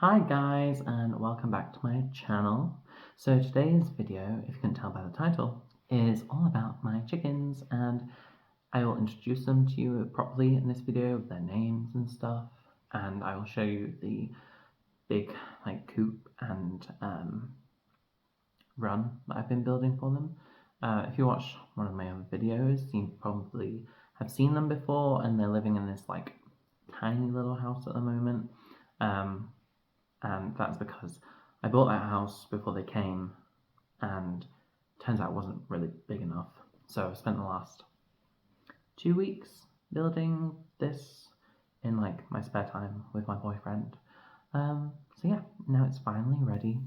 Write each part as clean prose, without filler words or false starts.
Hi guys, and welcome back to my channel. So today's video, if you can tell by the title, is all about my chickens, and I will introduce them to you properly in this video with their names and stuff, and I will show you the big coop and run that I've been building for them. If you watch one of my other videos, you probably have seen them before, and they're living in this tiny little house at the moment. And that's because I bought that house before they came, and turns out it wasn't really big enough. So I spent the last 2 weeks building this in my spare time with my boyfriend. So yeah, now it's finally ready.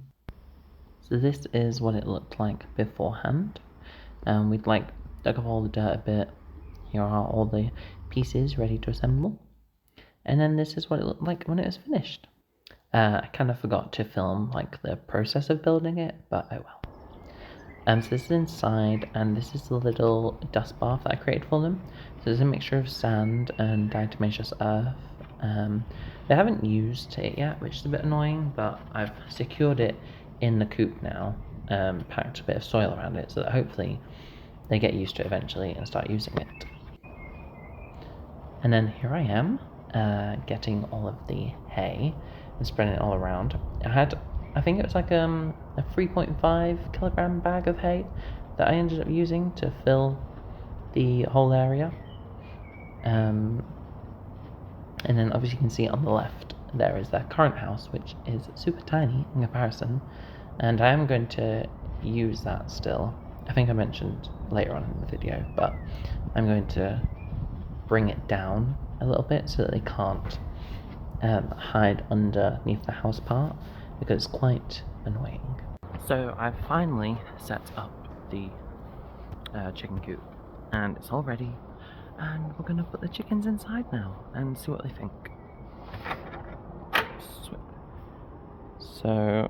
So this is what it looked like beforehand. We'd dug up all the dirt a bit. Here are all the pieces ready to assemble. And then this is what it looked like when it was finished. I kind of forgot to film the process of building it, but oh well. So this is inside, and this is the little dust bath that I created for them. So there's a mixture of sand and diatomaceous earth. They haven't used it yet, which is a bit annoying, but I've secured it in the coop now, packed a bit of soil around it, so that hopefully they get used to it eventually and start using it. And then here I am, getting all of the hay and spreading it all around. I think it was a 3.5 kilogram bag of hay that I ended up using to fill the whole area. And then obviously you can see on the left there is their current house, which is super tiny in comparison, and I am going to use that still. I think I mentioned later on in the video, but I'm going to bring it down a little bit so that they can't hide underneath the house part, because it's quite annoying. So I've finally set up the chicken coop, and it's all ready, and we're going to put the chickens inside now and see what they think. So,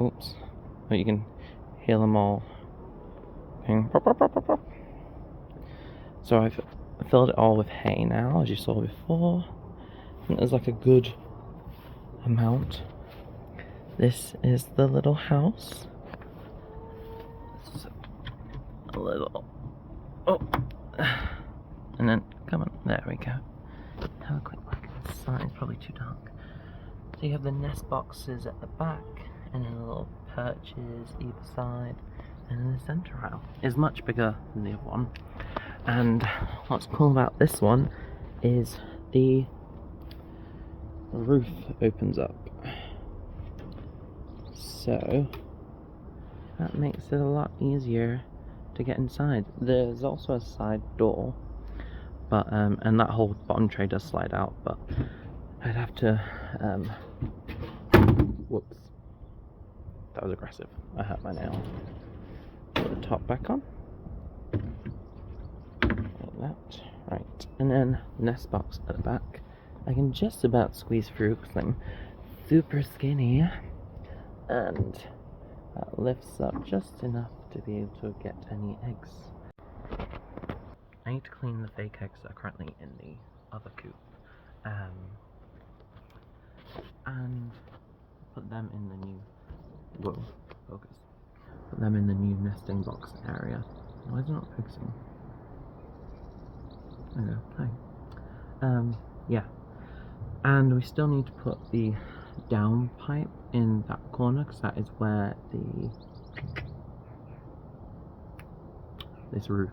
oops, but you can hear them all going pop, pop, pop, pop, pop. So I've filled it all with hay now, as you saw before. I think there's a good amount. This is the little house. This is a little, and then, come on, there we go. Have a quick look inside, it's probably too dark. So you have the nest boxes at the back, and then the little perches either side, and then the centre rail is much bigger than the other one. And what's cool about this one is the roof opens up, so that makes it a lot easier to get inside. There's also a side door, but and that whole bottom tray does slide out, but I'd have to whoops, that was aggressive, I hurt my nail. Put the top back on like that, right, and then nest box at the back. I can just about squeeze through because I'm super skinny, and that lifts up just enough to be able to get any eggs. I need to clean the fake eggs that are currently in the other coop, and put them in the new, put them in the new nesting box area. Why is it not focusing? Oh, hi. Yeah. And we still need to put the down pipe in that corner, because that is where this roof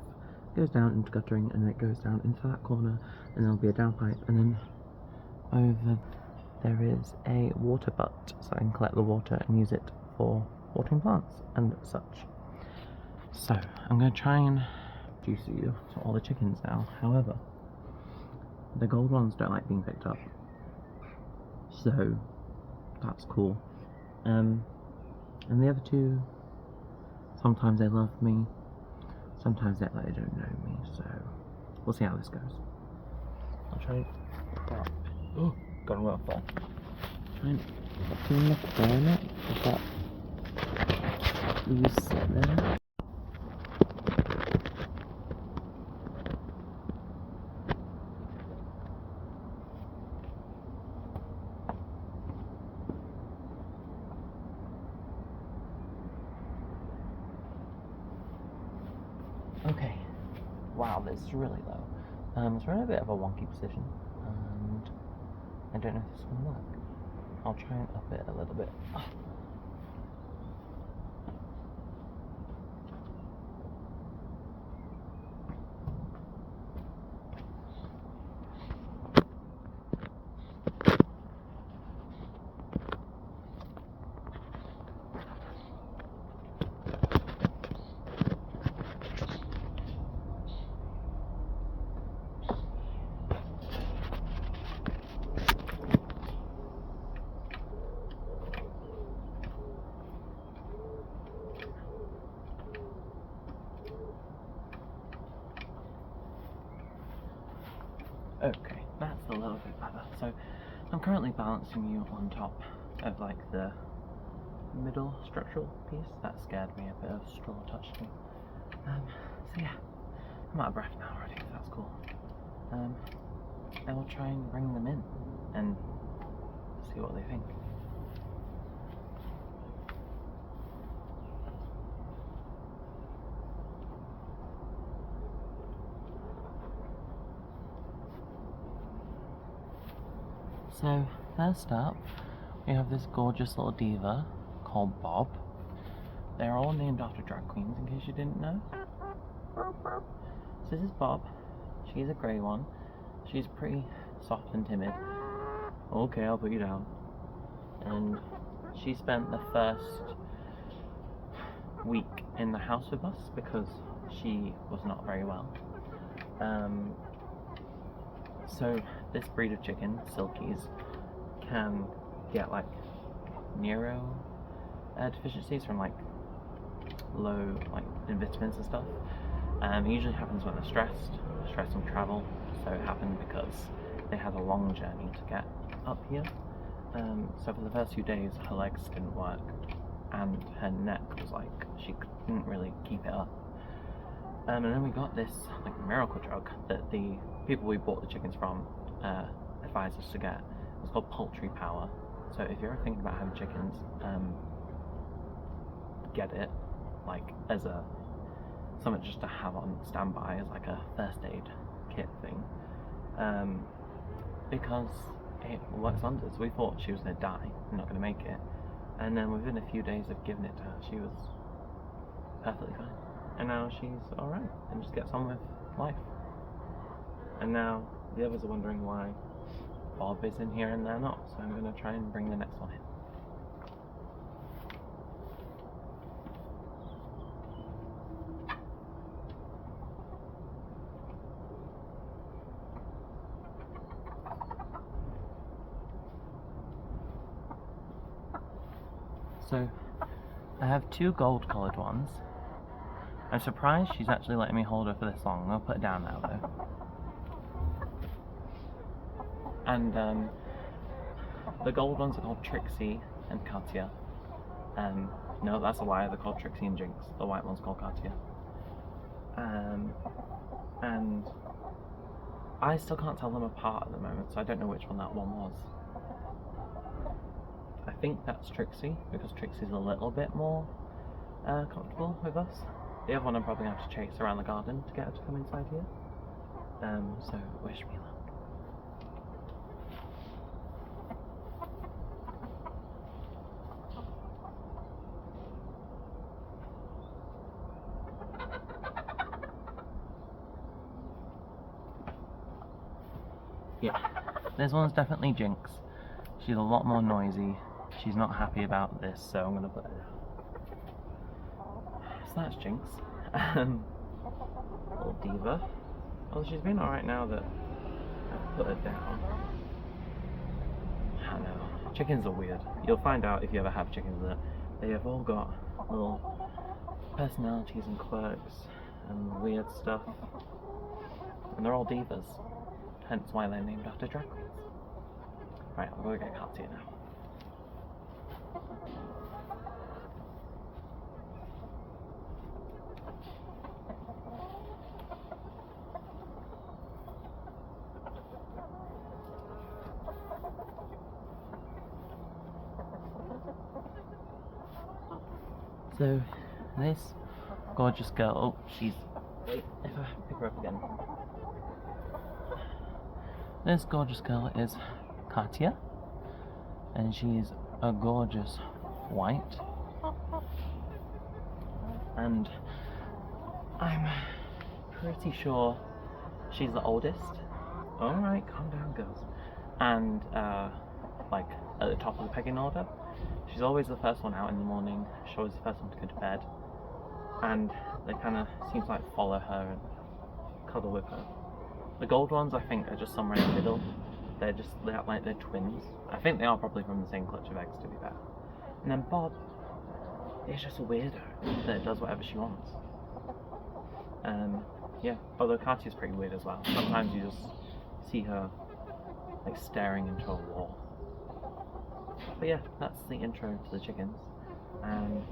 goes down into guttering, and then it goes down into that corner, and there'll be a down pipe, and then over there is a water butt, so I can collect the water and use it for watering plants and such. So I'm going to try and juice you to all the chickens now. However, the gold ones don't like being picked up, so that's cool. And the other two, sometimes they love me, sometimes they don't know me, so we'll see how this goes. I'll try and prop. Oh, got a waterfall. Try and clean the corner. Is that loose there? wow, this is really low. So we're in a bit of a wonky position, and I don't know if this is going to work. I'll try and up it a little bit. Okay, that's a little bit better. So I'm currently balancing you on top of like the middle structural piece. That scared me, a bit of straw touched me. So yeah, I'm out of breath now already, so that's cool. I will try and bring them in and see what they think. So first up, we have this gorgeous little diva called Bob. They're all named after drag queens, in case you didn't know. So this is Bob. She's a grey one. She's pretty soft and timid. Okay, I'll put you down. And she spent the first week in the house with us because she was not very well. So this breed of chicken, Silkies, can get like neuro deficiencies from like low in vitamins and stuff. It usually happens when they're stressed on travel. So it happened because they had a long journey to get up here. So for the first few days, her legs didn't work, and her neck was like she couldn't really keep it up. And then we got this like miracle drug that the people we bought the chickens from advised us to get. It's called Poultry Power. So if you're thinking about having chickens, get it like as a something just to have on standby as like a first aid kit thing, because it works wonders. We thought she was going to die and not going to make it, and then within a few days of giving it to her, she was perfectly fine, and now she's alright and just gets on with life. And now the others are wondering why Bob is in here and they're not, so I'm going to try and bring the next one in. So I have two gold coloured ones. I'm surprised she's actually letting me hold her for this long. I'll put it down now though. And the gold ones are called Trixie and Katya. No, that's a lie, they're called Trixie and Jinx. The white one's called Katya. And I still can't tell them apart at the moment, so I don't know which one that one was. I think that's Trixie, because Trixie's a little bit more comfortable with us. The other one I'm probably going to have to chase around the garden to get her to come inside here. So wish me luck. Yeah, this one's definitely Jinx. She's a lot more noisy. She's not happy about this, so I'm going to put her down. So that's Jinx. Little diva. Well, she's been alright now that I've put her down. I don't know. Chickens are weird. You'll find out if you ever have chickens that they have all got little personalities and quirks and weird stuff. And they're all divas. Hence why they're named after drag queens. Right, I'm going to get Katya now. So, this gorgeous girl, she's Wait, if I pick her up again. This gorgeous girl is Katya, and she's a gorgeous white. And I'm pretty sure she's the oldest. Alright, calm down, girls. And, like, at the top of the pecking order. She's always the first one out in the morning. She's always the first one to go to bed. And they kind of seem to, like, follow her and cuddle with her. The gold ones, I think, are just somewhere in the middle. They act like they're twins. I think they are probably from the same clutch of eggs, to be fair. And then Bob is just a weirdo that does whatever she wants. Yeah, although Katya's pretty weird as well. Sometimes you just see her like staring into a wall. But yeah, that's the intro to the chickens. And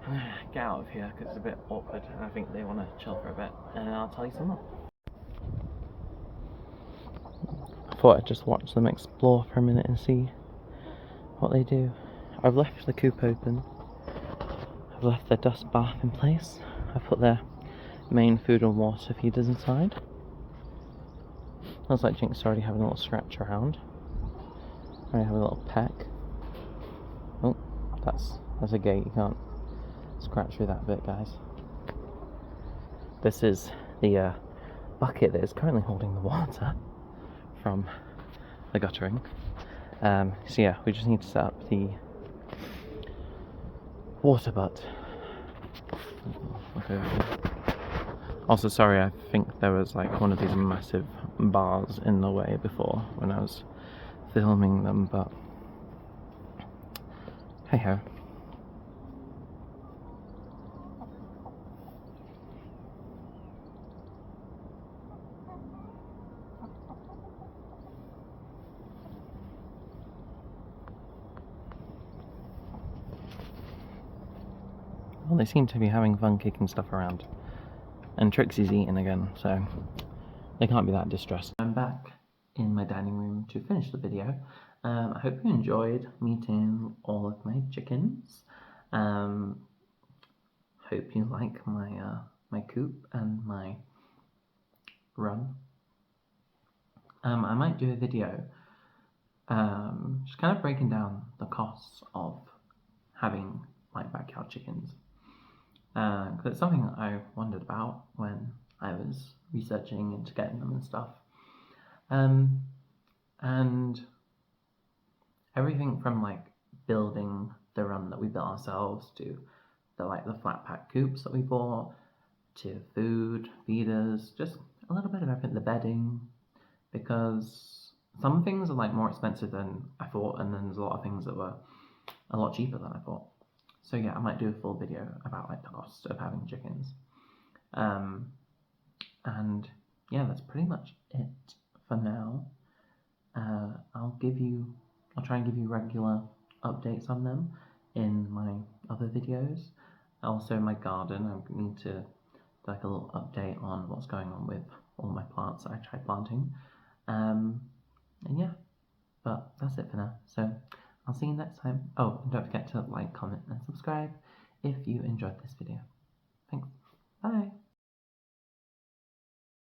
I'm gonna get out of here because it's a bit awkward and I think they want to chill for a bit. And I'll tell you some more. I thought I'd just watch them explore for a minute and see what they do. I've left the coop open. I've left their dust bath in place. I've put their main food and water feeders inside. Looks like Jinx already having a little scratch around. Already have a little peck. Oh, that's a gate. You can't scratch through that bit, guys. This is the bucket that is currently holding the water from the guttering. So yeah, we just need to set up the water butt. Okay. Also, sorry, I think there was like one of these massive bars in the way before when I was filming them, but hey ho. Well, they seem to be having fun kicking stuff around. And Trixie's eating again, so they can't be that distressed. I'm back in my dining room to finish the video. I hope you enjoyed meeting all of my chickens. Hope you like my coop and my run. I might do a video just kind of breaking down the costs of having like backyard chickens. Because it's something that I wondered about when I was researching into getting them and stuff. And everything from like building the run that we built ourselves to the flat pack coops that we bought to food, feeders, just a little bit of everything, the bedding, because some things are like more expensive than I thought, and then there's a lot of things that were a lot cheaper than I thought. So yeah, I might do a full video about like the cost of having chickens. And yeah, that's pretty much it for now. I'll try and give you regular updates on them in my other videos. Also in my garden, I need to do like a little update on what's going on with all my plants that I tried planting. And yeah, but that's it for now. So I'll see you next time. Oh, and don't forget to like, comment, and subscribe if you enjoyed this video. Thanks. Bye.